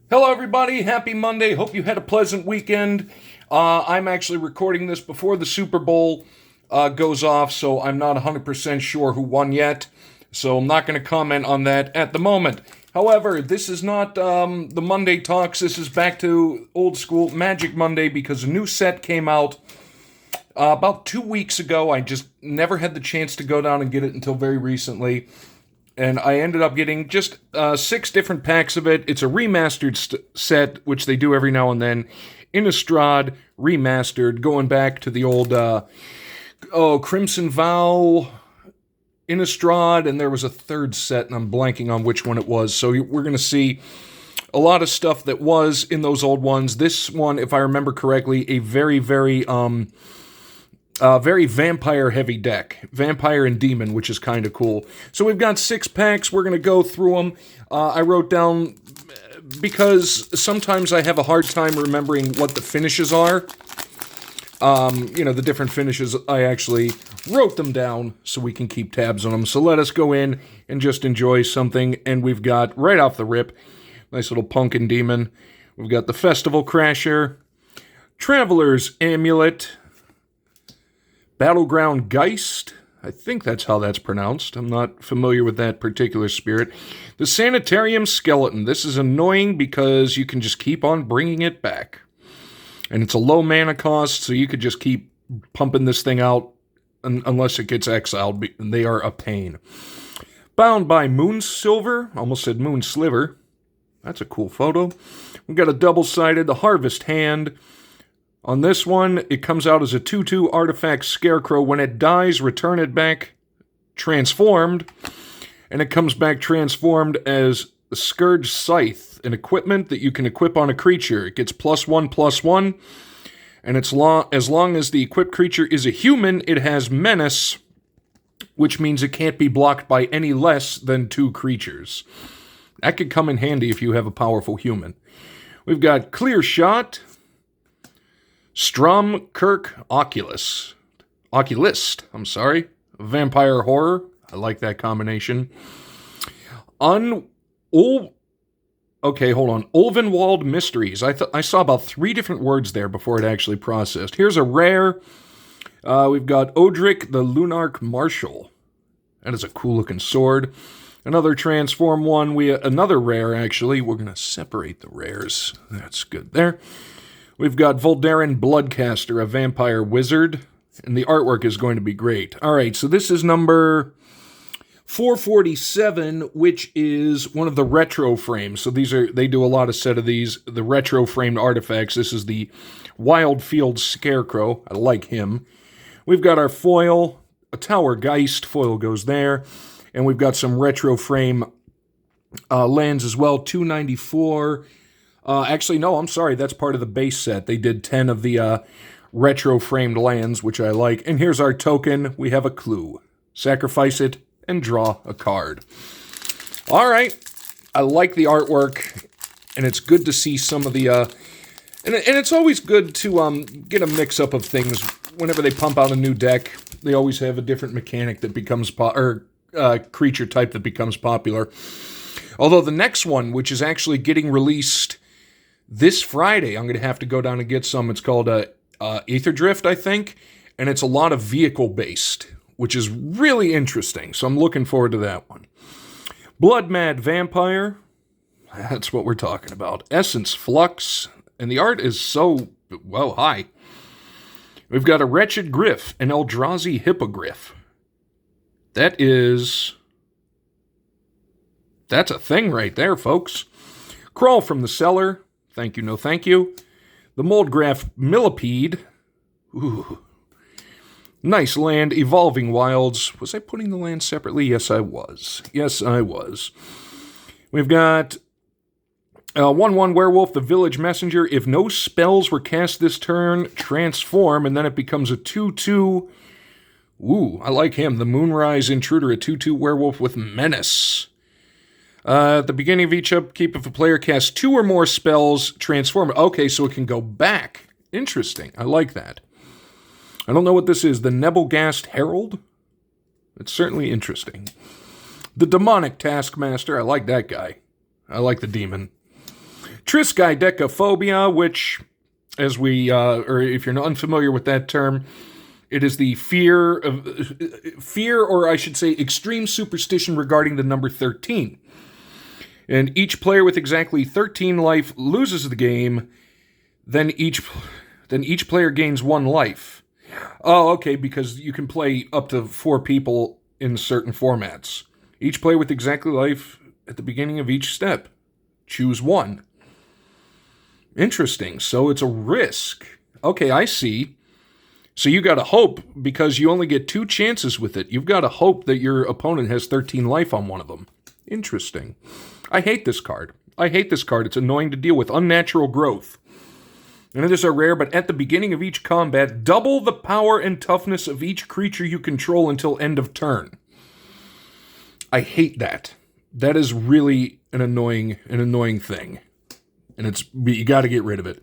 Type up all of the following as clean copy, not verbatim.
Hello, everybody. Happy Monday. Hope you had a pleasant weekend. I'm actually recording this before the Super Bowl goes off, so I'm not 100% sure who won yet. So I'm not going to comment on that at the moment. However, this is not the Monday Talks. This is back to old school Magic Monday because a new set came out about 2 weeks ago. I just never had the chance to go down and get it until very recently. And I ended up getting just 6 different packs of it. It's a remastered set, which they do every now and then. Innistrad Remastered, going back to the old, Crimson Vow, Innistrad, and there was a third set, and I'm blanking on which one it was. So we're going to see a lot of stuff that was in those old ones. This one, if I remember correctly, a very, very vampire-heavy deck. Vampire and Demon, which is kind of cool. So we've got 6 packs. We're going to go through them. I wrote down, because sometimes I have a hard time remembering what the finishes are. The different finishes, I actually wrote them down so we can keep tabs on them. So let us go in and just enjoy something. And we've got, right off the rip, nice little Pumpkin Demon. We've got the Festival Crasher, Traveler's Amulet, Battleground Geist. I think that's how that's pronounced. I'm not familiar with that particular spirit. The Sanitarium Skeleton. This is annoying because you can just keep on bringing it back. And it's a low mana cost, so you could just keep pumping this thing out unless it gets exiled. They are a pain. Bound by Moonsilver. Almost said Moonsliver. That's a cool photo. We've got a double-sided, the Harvest Hand. On this one, it comes out as a 2/2 artifact Scarecrow. When it dies, return it back transformed. And it comes back transformed as a Scourge Scythe, an equipment that you can equip on a creature. It gets +1/+1. And as long as the equipped creature is a human, it has Menace, which means it can't be blocked by any less than 2 creatures. That could come in handy if you have a powerful human. We've got Clear Shot, Strum Kirk Oculist, Vampire Horror. I like that combination. Ulvenwald Mysteries. I saw about 3 different words there before it actually processed. Here's a rare. We've got Odric the Lunarch Marshal. That is a cool looking sword. Another transform one. Another rare, actually. We're going to separate the rares. That's good there. We've got Voldaren Bloodcaster, a vampire wizard, and the artwork is going to be great. All right, so this is number 447, which is one of the retro frames. So they do a lot of set of these, the retro framed artifacts. This is the Wildfield Scarecrow. I like him. We've got our foil, a Tower Geist. Foil goes there. And we've got some retro frame lands as well, 294. Actually, no, I'm sorry. That's part of the base set. They did 10 of the retro-framed lands, which I like. And here's our token. We have a clue. Sacrifice it and draw a card. All right. I like the artwork, and it's good to see some of the... and it's always good to get a mix-up of things. Whenever they pump out a new deck, they always have a different mechanic that becomes... creature type that becomes popular. Although the next one, which is actually getting released this Friday, I'm going to have to go down and get some. It's called Aether Drift, I think, and it's a lot of vehicle-based, which is really interesting, so I'm looking forward to that one. Blood Mad Vampire, that's what we're talking about. Essence Flux, and the art is so, high. We've got a Wretched Griff, an Eldrazi Hippogriff. That's a thing right there, folks. Crawl from the Cellar. Thank you, no thank you. The Moldgraph Millipede. Ooh. Nice land. Evolving Wilds. Was I putting the land separately? Yes, I was. We've got 1/1 Werewolf, the Village Messenger. If no spells were cast this turn, transform, and then it becomes a 2/2. Ooh, I like him. The Moonrise Intruder, a 2/2 werewolf with Menace. At the beginning of each upkeep, if a player casts 2 or more spells, transform it. Okay, so it can go back. Interesting. I like that. I don't know what this is. The Nebelgast Herald? It's certainly interesting. The Demonic Taskmaster. I like that guy. I like the demon. Triskaidekaphobia, which, as we, or if you're unfamiliar with that term, it is the fear, or I should say extreme superstition regarding the number 13. And each player with exactly 13 life loses the game, then each player gains 1 life. Oh, okay, because you can play up to 4 people in certain formats. Each player with exactly life at the beginning of each step. Choose 1. Interesting. So it's a risk. Okay, I see. So you got to hope, because you only get 2 chances with it. You've got to hope that your opponent has 13 life on one of them. Interesting. I hate this card. It's annoying to deal with. Unnatural Growth. And it is a rare, but at the beginning of each combat, double the power and toughness of each creature you control until end of turn. I hate that. That is really an annoying thing. And you got to get rid of it.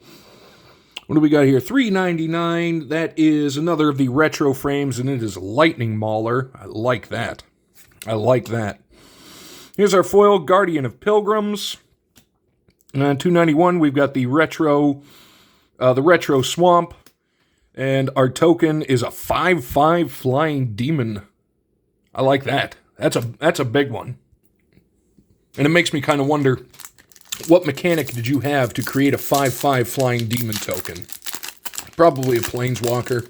What do we got here? $3.99. That is another of the retro frames, and it is Lightning Mauler. I like that. Here's our foil, Guardian of Pilgrims. $2.91. We've got the retro Swamp, and our token is a 5/5 Flying Demon. I like that. That's a big one, and it makes me kind of wonder, what mechanic did you have to create a 5/5 Flying Demon token? Probably a Planeswalker,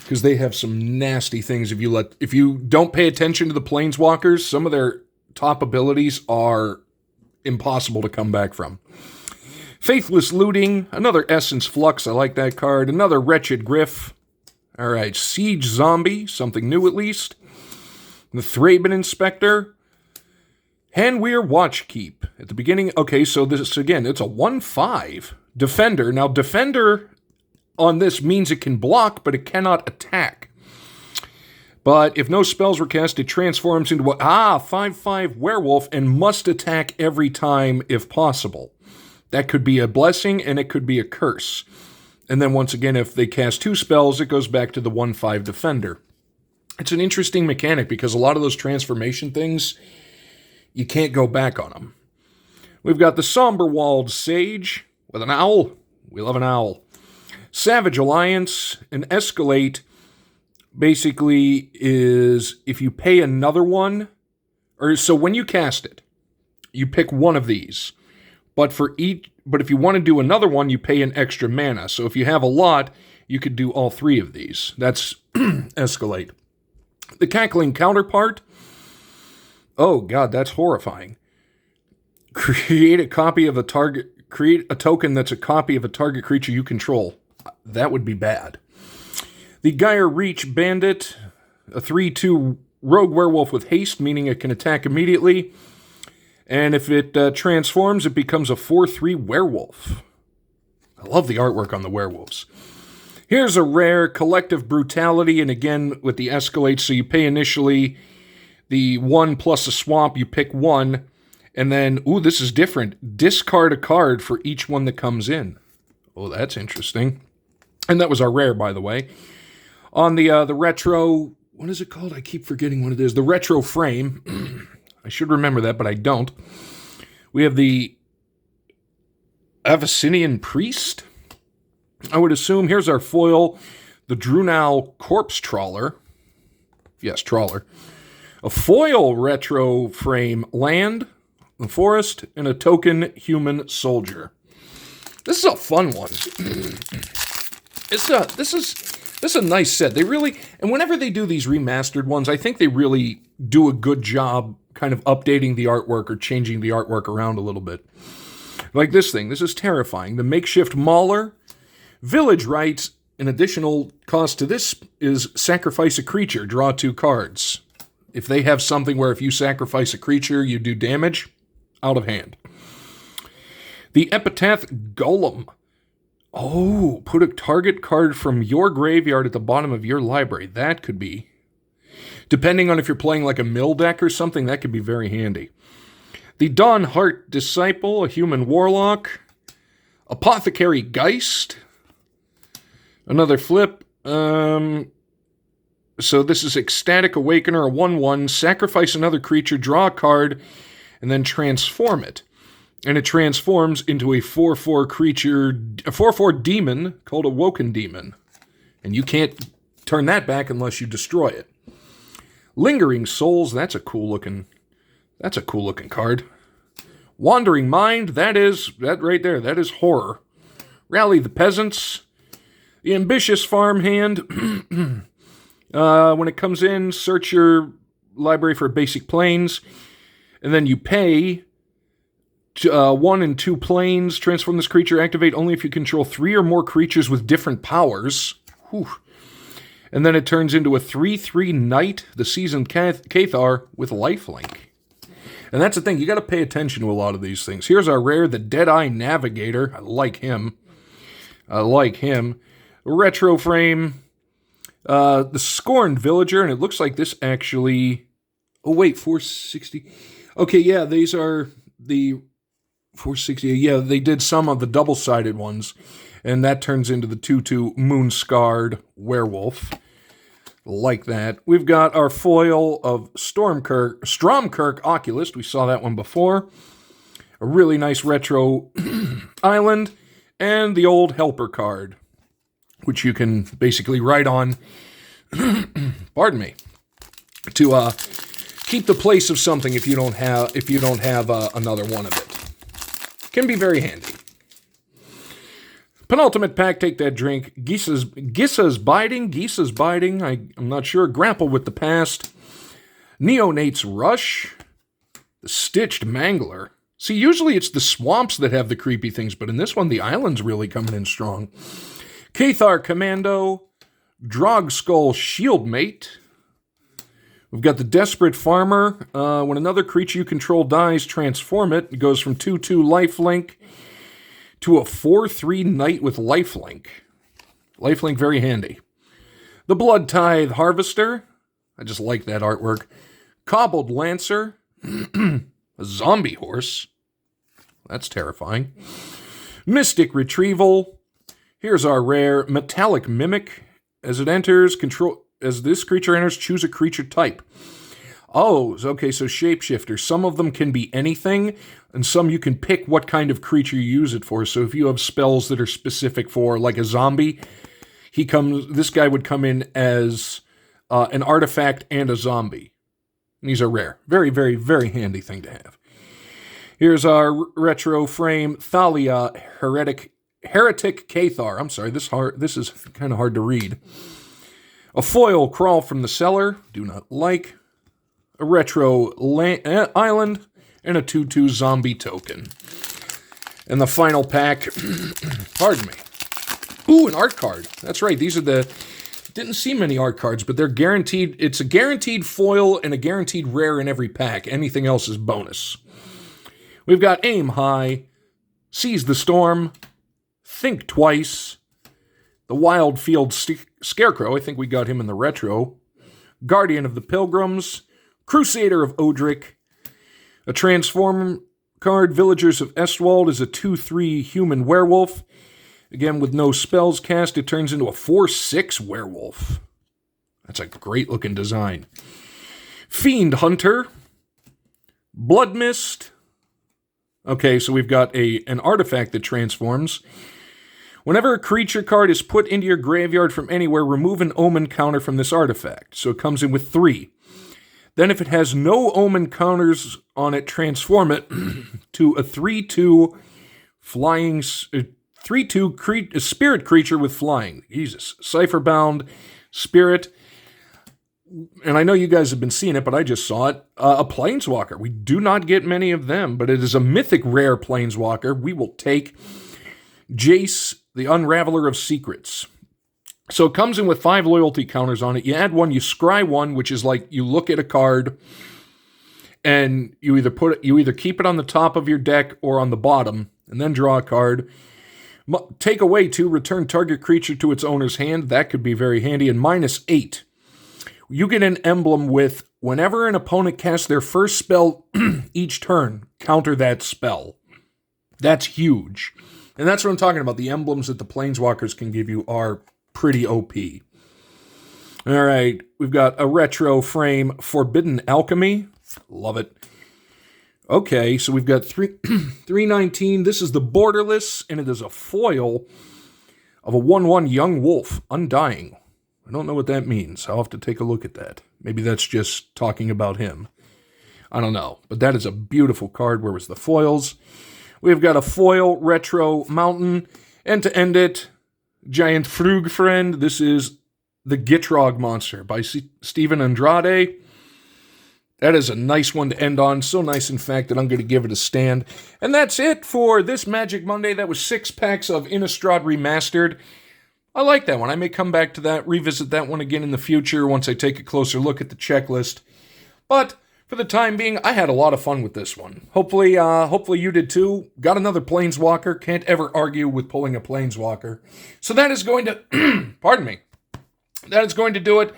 because they have some nasty things. If you don't pay attention to the Planeswalkers, some of their top abilities are impossible to come back from. Faithless Looting, another Essence Flux, I like that card. Another Wretched Griff. All right, Siege Zombie, something new at least. The Thraben Inspector. Hanweir Watchkeep. At the beginning, okay, so this, again, it's a 1/5. Defender. Now, Defender on this means it can block, but it cannot attack. But if no spells were cast, it transforms into a 5/5 werewolf and must attack every time if possible. That could be a blessing, and it could be a curse. And then once again, if they cast 2 spells, it goes back to the 1/5 defender. It's an interesting mechanic, because a lot of those transformation things, you can't go back on them. We've got the Somberwald Sage with an owl. We love an owl. Savage Alliance, and Escalate basically is if you pay another one, so when you cast it, you pick one of these. But if you want to do another one, you pay an extra mana. So if you have a lot, you could do all 3 of these. That's Escalate. The Cackling Counterpart. Oh god, that's horrifying. Create a token that's a copy of a target creature you control. That would be bad. The Gyre Reach Bandit, a 3/2 rogue werewolf with haste, meaning it can attack immediately. And if it transforms, it becomes a 4/3 werewolf. I love the artwork on the werewolves. Here's a rare, Collective Brutality, and again with the Escalate, so you pay initially the 1 plus a swamp, you pick 1, and then, this is different, discard a card for each one that comes in. Oh, that's interesting. And that was our rare, by the way. On the retro, what is it called? I keep forgetting what it is. The retro frame. I should remember that, but I don't. We have the Abyssinian Priest. I would assume, here's our foil, the Drunal Corpse Trawler. Yes, Trawler. A foil retro frame land, the forest, and a token human soldier. This is a fun one. This is a nice set. They really, and whenever they do these remastered ones, I think they really do a good job kind of updating the artwork or changing the artwork around a little bit. Like this thing. This is terrifying. The Makeshift Mauler. Village Rites. An additional cost to this is sacrifice a creature. Draw 2 cards. If they have something where if you sacrifice a creature, you do damage, out of hand. The Epitaph Golem. Oh, put a target card from your graveyard at the bottom of your library. That could be, depending on if you're playing like a mill deck or something, that could be very handy. The Dawnheart Disciple, a human warlock. Apothecary Geist. Another flip. So this is Ecstatic Awakener, a 1/1. Sacrifice another creature, draw a card, and then transform it. And it transforms into a 4/4 creature, a 4/4 demon called Awoken Demon. And you can't turn that back unless you destroy it. Lingering Souls, that's a cool looking card. Wandering Mind, that right there, that is horror. Rally the Peasants. The Ambitious Farmhand. When it comes in, search your library for basic planes, and then you pay 1 and 2 planes. Transform this creature, activate only if you control 3 or more creatures with different powers. Whew. And then it turns into a 3/3 Knight, the Seasoned Cathar, with lifelink. And that's the thing, you got to pay attention to a lot of these things. Here's our rare, the Deadeye Navigator. I like him. Retro frame. The Scorned Villager, and it looks like this actually... Oh, wait, 460... Okay, yeah, these are the 460... Yeah, they did some of the double-sided ones, and that turns into the 2/2 Moon-Scarred Werewolf. Like that. We've got our foil of Stromkirk Oculist. We saw that one before. A really nice retro island, and the old Helper card, which you can basically write on, pardon me, to keep the place of something if you don't have another one of it. Can be very handy. Penultimate pack, take that drink. Gissa's biting. I'm not sure. Grapple with the past. Neonate's Rush. The Stitched Mangler. See, usually it's the swamps that have the creepy things, but in this one, the island's really coming in strong. Cathar Commando, Drogskull Shieldmate. We've got the Desperate Farmer. When another creature you control dies, transform it. It goes from 2/2 lifelink to a 4/3 Knight with lifelink. Lifelink, very handy. The Blood Tithe Harvester. I just like that artwork. Cobbled Lancer. A zombie horse. That's terrifying. Mystic Retrieval. Here's our rare Metallic Mimic. As this creature enters, choose a creature type. Oh, okay, so shapeshifter. Some of them can be anything, and some you can pick what kind of creature you use it for. So if you have spells that are specific for, like a zombie, this guy would come in as an artifact and a zombie. And these are rare. Very, very, very handy thing to have. Here's our retro frame, Thalia Heretic Cathar. I'm sorry, this is kind of hard to read. A foil Crawl from the Cellar. Do not like. A retro island. And a 2/2 zombie token. And the final pack, pardon me. Ooh, an art card. That's right, these are didn't see many art cards, but they're guaranteed. It's a guaranteed foil and a guaranteed rare in every pack. Anything else is bonus. We've got Aim High, Seize the Storm, Think Twice, the Wild Field Scarecrow, I think we got him in the retro, Guardian of the Pilgrims, Crusader of Odric, a Transform card, Villagers of Estwald, is a 2/3 human werewolf. Again, with no spells cast, it turns into a 4/6 werewolf. That's a great looking design. Fiend Hunter, Blood Mist. Okay, so we've got an artifact that transforms. Whenever a creature card is put into your graveyard from anywhere, remove an omen counter from this artifact. So it comes in with 3. Then if it has no omen counters on it, transform it to a 3/2 flying... 3/2 spirit creature with flying. Jesus. Cipherbound Spirit. And I know you guys have been seeing it, but I just saw it. A Planeswalker. We do not get many of them, but it is a mythic rare Planeswalker. We will take Jace, the Unraveler of Secrets. So it comes in with 5 loyalty counters on it. You add 1, you scry 1, which is like you look at a card, and you either keep it on the top of your deck or on the bottom, and then draw a card. Take away 2, return target creature to its owner's hand. That could be very handy. And -8. You get an emblem with, whenever an opponent casts their first spell each turn, counter that spell. That's huge. And that's what I'm talking about. The emblems that the Planeswalkers can give you are pretty OP. All right, we've got a retro frame, Forbidden Alchemy. Love it. Okay, so we've got 319. This is the Borderless, and it is a foil of a 1/1 Young Wolf, Undying. I don't know what that means. I'll have to take a look at that. Maybe that's just talking about him. I don't know. But that is a beautiful card. Where was the foils? We've got a foil retro mountain. And to end it, Giant Frug Friend. This is the Gitrog Monster by Stephen Andrade. That is a nice one to end on. So nice, in fact, that I'm going to give it a stand. And that's it for this Magic Monday. That was 6 packs of Innistrad Remastered. I like that one. I may come back to that, revisit that one again in the future once I take a closer look at the checklist. But for the time being, I had a lot of fun with this one. Hopefully you did too. Got another Planeswalker. Can't ever argue with pulling a Planeswalker. So that is going to, pardon me, that is going to do it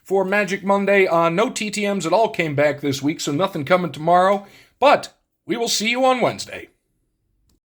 for Magic Monday. No TTMs at all came back this week, so nothing coming tomorrow. But we will see you on Wednesday.